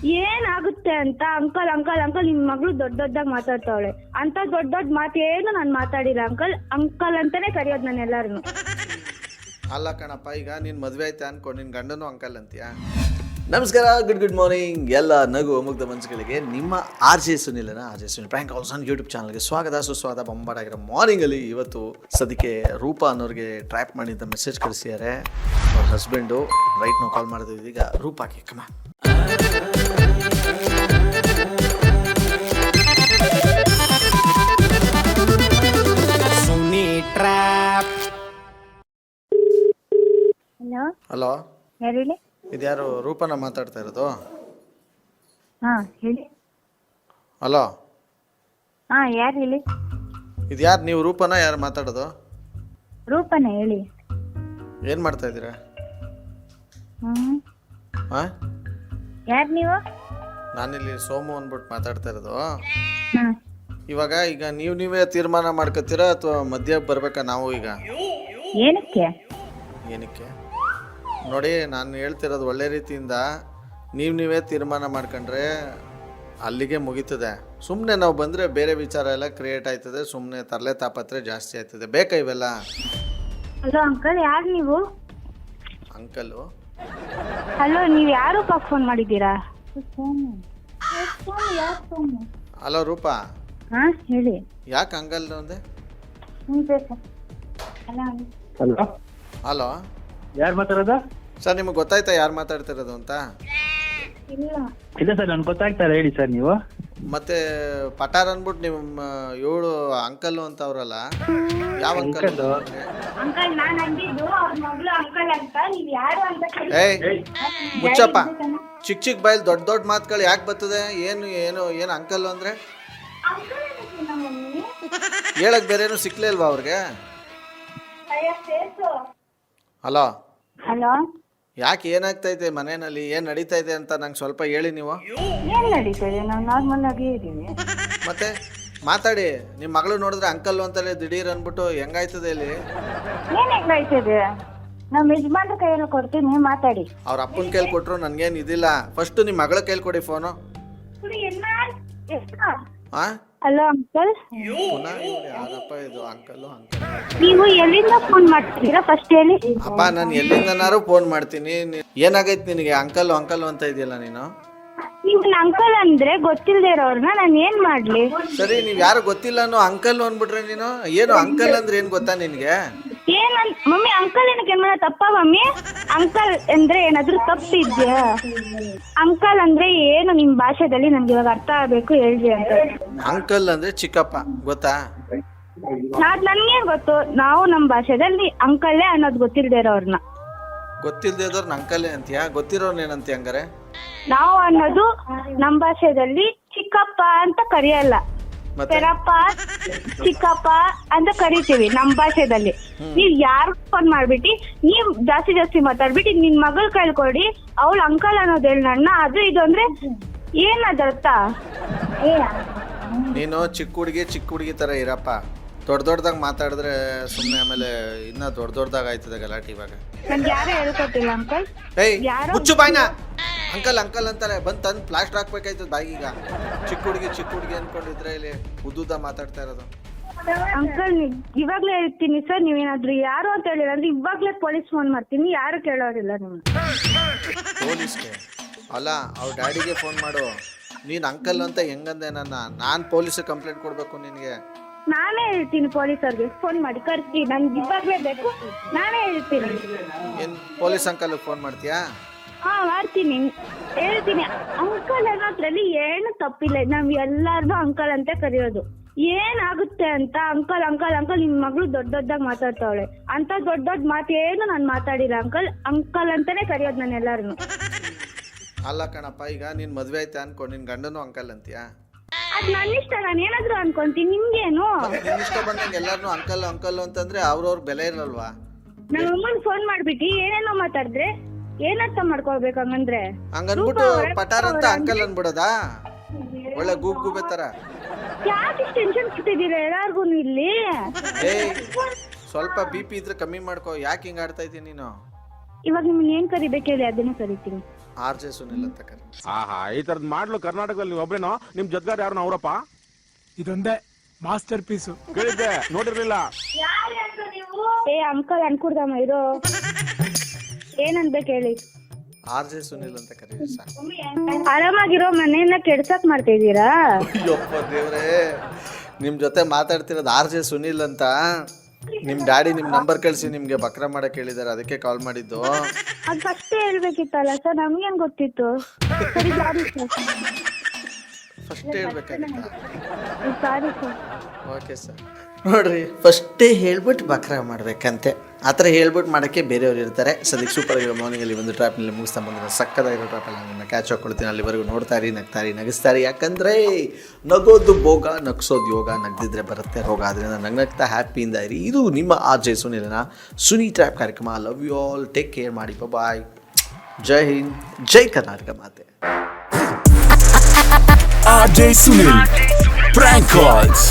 ಏನಾಗುತ್ತೆ ಅಂತ uncle uncle uncle ನಿಮ್ ಮಗಳು ದೊಡ್ಡದಾಗಿ ಮಾತಾಡ್ತಾವಳೆ ಅಂತ ದೊಡ್ಡ ಮಾತೇನು ನಾನು ಮಾತಾಡಿಲ್ಲ ಅಂಕಲ್ ಅಂಕಲ್ ಅಂತಾನೆ ಕರೆಯೋದು ನಾನು ಎಲ್ಲಾರು. ಅಲ್ಲ ಕಣಪ್ಪ, ಈಗ ನೀನು ಮದುವೆ ಆಯ್ತಾ ಅನ್ಕೊಂಡು ನಿನ್ನ ಗಂಡನು ಅಂಕಲ್ ಅಂತೀಯಾ? ನಮಸ್ಕಾರ, ಗುಡ್ ಮಾರ್ನಿಂಗ್ ಎಲ್ಲ ನಗು ಮುಗ್ಧ ಮನಸ್ಸುಗಳಿಗೆ. ನಿಮ್ಮ ಆರ್ ಜೆ ಸುನಿಲನ ಪ್ರ್ಯಾಂಕ್ ಕಾಲ್ಸ್ ಆನ್ ಯೂಟ್ಯೂಬ್ ಚಾನಲ್ಗೆ ಸ್ವಾಗತ ಸುಸ್ವಾಗತ. ಬೊಂಬಾಟಾಗಿರೋ ಮಾರ್ನಿಂಗಲ್ಲಿ ಇವತ್ತು ಸದ್ಯಕ್ಕೆ ರೂಪಾ ಅನ್ನೋರಿಗೆ ಟ್ರ್ಯಾಪ್ ಮಾಡಿದ್ದ ಮೆಸೇಜ್ ಕಳಿಸಿದ್ದಾರೆ ಅವ್ರ ಹಸ್ಬೆಂಡು. ರೈಟ್ ನಾವು ಕಾಲ್ ಮಾಡಿದ್ವಿ ಈಗ ರೂಪಾಗೆ. ಕಮ ಹಲೋ, ಹೇಳಿ. ಇದ್ಯಾರು ರೂಪನ ಮಾತಾಡ್ತಾ ಇರೋದು? ಹಾ ಹೇಳಿ. ಹಲೋ, ಹಾ ಯಾರು ಹೇಳಿ? ಇದ್ಯಾರು ನೀವು? ರೂಪನ ಯಾರು ಮಾತಾಡೋದು? ರೂಪನೇ ಹೇಳಿ. ಏನು ಮಾಡ್ತಾ ಇದ್ದೀರಾ? ಹಾಂ, ಯಾರು ನೀವು? ನಾನಿಲ್ಲಿ ಸೋಮು ಅಂದ್ಬಿಟ್ಟು ಮಾತಾಡ್ತಾ ಇರೋದು. ಹ್ಮ್ ಈಗ ನೀವೇ ತೀರ್ಮಾನ ಮಾಡ್ಕೊತೀರಾ ಅಥವಾ ಮಧ್ಯ ಬರ್ಬೇಕಾ ನಾವು? ಈಗ ಏನಕ್ಕೆ ನೋಡಿ, ನಾನು ಹೇಳ್ತಿರೋದು ಒಳ್ಳೆ ರೀತಿಯಿಂದ ನೀವೇ ತೀರ್ಮಾನ ಮಾಡ್ಕೊಂಡ್ರೆ ಅಲ್ಲಿಗೆ ಮುಗೀತದೆ. ಸುಮ್ಮನೆ ನಾವು ಬಂದರೆ ಬೇರೆ ವಿಚಾರ ಎಲ್ಲ ಕ್ರಿಯೇಟ್ ಆಯ್ತದೆ, ಸುಮ್ಮನೆ ತರಲೆ ತಾಪತ್ರೆ ಜಾಸ್ತಿ ಆಯ್ತದೆ. ಬೇಕಾ ಇವೆಲ್ಲ? ಹಲೋ ಅಂಕಲ್, ಯಾರು ನೀವು? ಅಂಕಲು? ಹಲೋ, ನೀವು ಯಾರು ಫೋನ್ ಮಾಡಿದ್ದೀರಾ? ಹಲೋ ರೂಪಾ. ಹಾ ಹೇಳಿ. ಯಾಕೆ ಅಂಕಲ್ ಅಂದೆ? ಹಲೋ, ಹಲೋ, ಯಾರು ಮಾತಾಡೋದು? ಸರ್ ನಿಮಗೆ ಗೊತ್ತಾಯ್ತಾ ಯಾರು ಮಾತಾಡ್ತಿರೋದು ಅಂತ? ಇಲ್ಲ ಸರ್, ನನ್ಗೆ ಗೊತ್ತಾಗ್ತಾರೆ. ಹೇಳಿ ಸರ್ ನೀವು. ಮತ್ತೆ ಪಟಾರ್ ಅಂದ್ಬಿಟ್ಟು ನಿಮ್ಮ ಇವಳು ಅಂಕಲ್ಲು ಅಂತ ಅವ್ರಲ್ಲ, ಯಾವ ಅಂಕಲ್? ಅಂಕಲ್ ನಾನು ಅಂದಿದ್ದು ಅವ್ರ ಮಗಳು ಅಂಕಲ್ ಅಂತ. ನೀವು ಯಾರು ಅಂತ ಏಯ್ ಮುಚ್ಚಪ್ಪ, ಚಿಕ್ಕ ಬಾಯಲ್ಲಿ ದೊಡ್ಡ ಮಾತುಗಳು ಯಾಕೆ ಬರ್ತದೆ? ಏನು ಅಂಕಲ್ ಅಂದ್ರೆ ಹೇಳಕ್ ಬೇರೆ ಏನು ಸಿಕ್ಲೇ ಇಲ್ವಾ ಅವ್ರಿಗೆ? ಹಲೋ ಹಲೋ, ಯಾಕೆ ಏನಾಗ್ತೈತೆ ಮನೆಯಲ್ಲಿ, ಏನು ನಡೀತಾ ಇದೆ ಅಂತ ನಂಗೆ ಸ್ವಲ್ಪ ಹೇಳಿ ನೀವು. ಏನ್ ನಡೀತದೆ? ನಾವು ನಾರ್ಮಲ್ ಆಗಿ ಇದ್ದೀವಿ. ಮತ್ತೆ ಮಾತಾಡಿ. ನಿಮ್ಮ ಮಗಳು ನೋಡಿದ್ರೆ ಅಂಕಲ್ ಅಂತಲೇ ದಿಢೀರ್ ಅಂದ್ಬಿಟ್ಟು ಹೆಂಗಾಯ್ತದೆ ಇಲ್ಲಿ? ಏನ್ ಹೆಂಗಾಯ್ತದೆ? ನಮ್ಮ ಯಜಮಾನ್ರ ಕೈಯಲ್ಲಿ ಕೊಡ್ತೀನಿ, ಮಾತಾಡಿ. ಅವ್ರ ಅಪ್ಪನ ಕೈಲಿ ಕೊಟ್ಟರು ನನಗೇನು ಇದಿಲ್ಲ. ಫಸ್ಟ್ ನಿಮ್ಮ ಮಗಳ ಕೈಲಿ ಕೊಡಿ ಫೋನು. ಹಾಂ, ಹಲೋ ಅಂಕಲ್. ಪುನಃ ಯಾರಪ್ಪ ಇದು ಅಂಕಲ್? ನೀವು ಎಲ್ಲಿಂದ ಫೋನ್ ಮಾಡ್ತಿದ್ದೀರಾ ಫಸ್ಟ್ ಹೇಳಿ. ಅಪ್ಪ, ನಾನು ಎಲ್ಲಿಂದನಾರು ಫೋನ್ ಮಾಡ್ತೀನಿ. ಏನಾಗೈತೆ ನಿನಗೆ? ಅಂಕಲ್ ಅಂತ ಇದೆಯಲ್ಲ ನೀನು. ನೀವು ಅಂಕಲ್ ಅಂದ್ರೆ ಗೊತ್ತಿಲ್ಲದೆ ಇರೋರ್ನ ನಾನು ಏನ್ ಮಾಡ್ಲಿ? ಸರಿ, ನೀವು ಯಾರು ಗೊತ್ತಿಲ್ಲ ಅನ್ನೋ ಅಂಕಲ್ ಅಂದ್ಬಿಟ್ರೆ ನೀನು ಏನು? ಅಂಕಲ್ ಅಂದ್ರೆ ಏನು ಗೊತ್ತಾ ನಿನಗೆ? ಮಮ್ಮಿ ಅಂಕಲ್ ಏನಕ್ಕೆ ಏನ ತಪ್ಪ ಮಮ್ಮಿ? ಅಂಕಲ್ ಅಂದ್ರೆ ಏನಾದ್ರೂ ತಪ್ಪಿದ್ಯಾ? ಅಂಕಲ್ ಅಂದ್ರೆ ಏನು ನಿಮ್ ಭಾಷೆದಲ್ಲಿ ನನ್ಗೆ ಇವಾಗ ಅರ್ಥ ಆಗ್ಬೇಕು, ಹೇಳ್ರಿ ಅಂತ. ಅಂಕಲ್ ಅಂದ್ರೆ ಚಿಕ್ಕಪ್ಪ, ಗೊತ್ತಾ? ನನ್ಗೇನ್ ಗೊತ್ತು? ನಾವು ನಮ್ ಭಾಷೆದಲ್ಲಿ ಅಂಕಲ್ಲೇ ಅನ್ನೋದು ಗೊತ್ತಿಲ್ಲದೆ ಇರೋರ್ನ. ಗೊತ್ತಿಲ್ಲದೆ ಇದ್ದವ್ರನ್ನ ಅಂಕಲ್ಲೇ ಅಂತೀಯಾ? ಗೊತ್ತಿರೋರ್ನ ಏನಂತೀಯ ಹಂಗಾರೆ? ನಾವು ಅನ್ನೋದು ನಮ್ ಭಾಷೆದಲ್ಲಿ ಚಿಕ್ಕಪ್ಪ ಅಂತ ಕರೆಯಲ್ಲ, ಪೆರಪ್ಪ ಚಿಕ್ಕಪ್ಪ ಅಂತ ಕರಿತೀವಿ ನಮ್ ಭಾಷೆದಲ್ಲಿ. ನೀವ್ ಯಾರು ಫೋನ್ ಮಾಡ್ಬಿಟ್ಟು ನೀವ್ ಜಾಸ್ತಿ ಮಾತಾಡ್ಬಿಟ್ಟು ನಿನ್ ಮಗಳ ಕೈಲಿ ಅವಳು ಅಂಕಲ್ ಅನ್ನೋದು ಹೇಳಿ ನನ್ನ ಅದು ಇದು ಅಂದ್ರೆ ಏನದರ್ಥ? ನೀನು ಚಿಕ್ಕ ಹುಡುಗಿ ತರ ಇರಪ್ಪ. ದೊಡ್ಡದಾಗಿ ಮಾತಾಡಿದ್ರೆ ಸುಮ್ಮನೆ ಆಮೇಲೆ ಇನ್ನ ದೊಡ್ಡದಾಗ ಆಯ್ತದೆ ಗಲಾಟೆ. ಇವಾಗ ನನ್ಗೆ ಯಾರು ಹೇಳ್ಕೊಟ್ಟಿಲ್ಲ ಅಂಕಲ್. ಏಯ್ ಮುಚ್ಚು ಬಾಯ್ನ. ಅಂಕಲ್ ಅಂತಾರೆ, ಬಂದು ತಂದು ಪ್ಲಾಸ್ಟರ್ ಹಾಕ್ಬೇಕಾಯ್ತದ ಬಾಯಿಗೀಗ. ಚಿಕ್ಕ ಹುಡುಗಿ ಅನ್ಕೊಂಡಿದ್ರೆ ಇಲ್ಲಿ ಉದ್ದುದ್ದ ಮಾತಾಡ್ತಾ ಇರೋದು. ಅಂಕಲ್ ಇವಾಗ್ಲೇ ಹೇಳ್ತೀನಿ ಸರ್, ನೀವೇನಾದ್ರು ಯಾರು ಅಂತ ಹೇಳಿಲ್ಲ ಅಂದ್ರೆ ಇವಾಗ್ಲೇ ಪೊಲೀಸ್ ಫೋನ್ ಮಾಡ್ತೀನಿ. ಯಾರು ಕೇಳೋರಿಲ್ಲ ನಿಮ್ಗೆ. ಪೊಲೀಸ್ಗೆ ಅಲ್ಲ, ಅವ್ರ ಡ್ಯಾಡಿಗೆ ಫೋನ್ ಮಾಡು. ನೀನು ಅಂಕಲ್ ಅಂತ ಹೆಂಗಂದೆ ನಾನು ಪೊಲೀಸ್ ಕಂಪ್ಲೇಂಟ್ ಕೊಡ್ಬೇಕು ನಿನಗೆ. ನಾನೇ ಹೇಳ್ತೀನಿ ಪೊಲೀಸರ್ಗೆ ಫೋನ್ ಮಾಡಿ ಕರ್ಸಿ, ನನ್ಗೆ ಇವಾಗ್ಲೇ ಬೇಕು, ನಾನೇ ಹೇಳ್ತೀನಿ. ಏನು ಪೊಲೀಸ್ ಅಂಕಲ್ ಫೋನ್ ಮಾಡ್ತೀಯಾ? ಹಾ ಮಾಡ್ತೀನಿ, ಹೇಳ್ತೀನಿ. ಅಂಕಲ್ ಅನ್ನೋದ್ರಲ್ಲಿ ಏನು ತಪ್ಪಿಲ್ಲ, ನಾವ್ ಎಲ್ಲಾರ್ದು ಅಂಕಲ್ ಅಂತ ಕರೆಯೋದು. ಏನಾಗುತ್ತೆ ಅಂತ ಅಂಕಲ್ ಅಂಕಲ್ ಅಂಕಲ್ ನಿಮ್ ಮಗಳು ದೊಡ್ಡದಾಗಿ ಮಾತಾಡ್ತಾವಳೆ ಅಂತ ದೊಡ್ಡ ಮಾತೇನು ನಾನು ಮಾತಾಡಿಲ್ಲ ಅಂಕಲ್ ಅಂಕಲ್ ಅಂತಾನೆ ಕರೆಯೋದು ನಾನು ಎಲ್ಲಾರು. ಅಲ್ಲ ಕಣಪ್ಪ, ಈಗ ನೀನ್ ಮದ್ವೆ ಆಯ್ತಾ ಅನ್ಕೊಂಡು ನಿನ್ ಗಂಡನು ಅಂಕಲ್ ಅಂತೀಯಾ? ಅದ್ ನನ್ನ ಇಷ್ಟ, ನಾನು ಏನಾದ್ರು ಅನ್ಕೊಂತೀನಿ, ನಿಮ್ಗೇನು? ನಿನ್ ಇಷ್ಟ ಬಂದಂಗೆ ಎಲ್ಲಾರ್ನು ಅಂಕಲ್ ಅಂತಂದ್ರೆ ಅವ್ರವ್ರ ಬೆಲೆ ಇರಲ್ವಾ? ನಮ್ಮ ಅಮ್ಮನ್ ಫೋನ್ ಮಾಡ್ಬಿಟ್ಟು ಏನೇನೋ ಮಾತಾಡಿದ್ರೆ ಏನರ್ಥ ಮಾಡ್ಕೋಬೇಕು? ಹಂಗನ್ಬಿಟ್ಟು ಪಟಾರ್ ಅಂತ ಅಂಕಲ್ ಅನ್ಬಿಡೋದಾ? ಒಳ್ಳೆ ಗೂಬೆ ತರ. ಯಾಕೆ ಟೆನ್ಷನ್ ಕೊಟ್ಟಿದ್ದೀರಾ ಎಲ್ಲಾರ್ಗು ಇಲ್ಲಿ? ಸ್ವಲ್ಪ BP ಇದ್ರೆ ಕಮ್ಮಿ ಮಾಡ್ಕೋ. ಯಾಕೆ ಹಿಂಗ ಆಡ್ತಾ ಇದ್ದೀನಿ ನೀನು? ಇವಾಗ ನಿಮ್ನ ಏನ್ ಕರಿಬೇಕು ಹೇಳಿ, ಅದನ್ನೇ ಕರಿತೀನಿ. ಆರ್ ಜೆ ಸುನಿಲ್ ಅಂತ ಕರಿ. ಆಹಾ, ಈ ತರದ್ ಮಾಡ್ಲು ಕರ್ನಾಟಕದಲ್ಲಿ ನೀವು ಒಬ್ರೇನೋ, ನಿಮ್ ಜೊತೆಗಾರ ಯಾರು ಅವರಪ್ಪ? ಇದೊಂದೇ ಮಾಸ್ಟರ್ ಪೀಸು. ಕೇಳಿದ್ದೆ, ನೋಡಿರ್ಲಿಲ್ಲ. ಏ ಅಂಕಲ್ ಅನ್ಕೂಡ್ದಮ್ಮ ಇರೋ ಏನನ್ಬೇಕು ಹೇಳಿ. ಆರ್ ಜೆ ಸುನಿಲ್ ಅಂತ ಕರೀರಿ ಸರ್. ಆರಾಮಾಗಿರೋ ಮನೆಯನ್ನ ಕೆಡ್ಸಕ್ ಮಾಡ್ತಾ ಇದೀರಾ? ಅಯ್ಯಪ್ಪ ದೇವ್ರೇ, ನಿಮ್ ಜೊತೆ ಮಾತಾಡ್ತಿರೋದು ಆರ್ ಜೆ ಸುನಿಲ್ ಅಂತ. ನಿಮ್ ಡ್ಯಾಡಿ ನಿಮ್ ನಂಬರ್ ಕಳಿಸಿ ನಿಮ್ಗೆ ಬಕ್ರ ಮಾಡಕ್ ಹೇಳಿದಾರೆ, ಅದಕ್ಕೆ ಕಾಲ್ ಮಾಡಿದ್ದು. ಅದ್ ಫಸ್ಟೇ ಹೇಳ್ಬೇಕಿತ್ತಲ್ಲ ಸರ್, ನಮ್ಗೇನ್ ಗೊತ್ತಿತ್ತು. ಸರಿ ಸಾರಿ ಸರ್. ಫಸ್ಟ್ ಹೇಳ್ಬೇಕಾಗಿತ್ತ? Sorry sir. Okay sir. ನೋಡ್ರಿ, ಫಸ್ಟೇ ಹೇಳ್ಬಿಟ್ಟು ಬಕ್ರ ಮಾಡ್ಬೇಕಂತೆ. ಆ ಥರ ಹೇಳ್ಬಿಟ್ಟು ಮಾಡೋಕ್ಕೆ ಬೇರೆಯವ್ರು ಇರ್ತಾರೆ. ಸದ್ಯಕ್ಕೆ ಸೂಪರ್ ಆಗಿರೋ ಮಾರ್ನಿಂಗಲ್ಲಿ ಒಂದು ಟ್ರ್ಯಾಪ್ನಲ್ಲಿ ಮುಗಿಸ್ತಾ ಬಂದಿರೋ ಸಕ್ಕದಾಗಿರೋ ಟ್ರ್ಯಾಪಲ್ಲಿ ನಾನು ಕ್ಯಾಚ್ ಹಾಕೊಳ್ತೀನಿ. ಅಲ್ಲಿವರೆಗೂ ನೋಡ್ತಾರಿ, ನಗ್ತಾರಿ, ನಗಿಸ್ತಾರಿ. ಯಾಕಂದರೆ ನಗೋದು ಭೋಗ, ನಗ್ಸೋದು ಯೋಗ, ನಗ್ದಿದ್ರೆ ಬರುತ್ತೆ ರೋಗ. ಅದರಿಂದ ನಗ್ನಗ್ತಾ ಹ್ಯಾಪಿಯಿಂದ ಇರಿ. ಇದು ನಿಮ್ಮ ಆರ್ ಜೆ ಸುನಿಲನ ಸುನಿ ಟ್ರ್ಯಾಪ್ ಕಾರ್ಯಕ್ರಮ. Love you all, take care ಮಾಡಿ, ಬಾಯ್. ಜೈ ಹಿಂದ್, ಜೈ ಕರ್ನಾಟಕ ಮಾತೆ. RJ Sunil Prank Calls.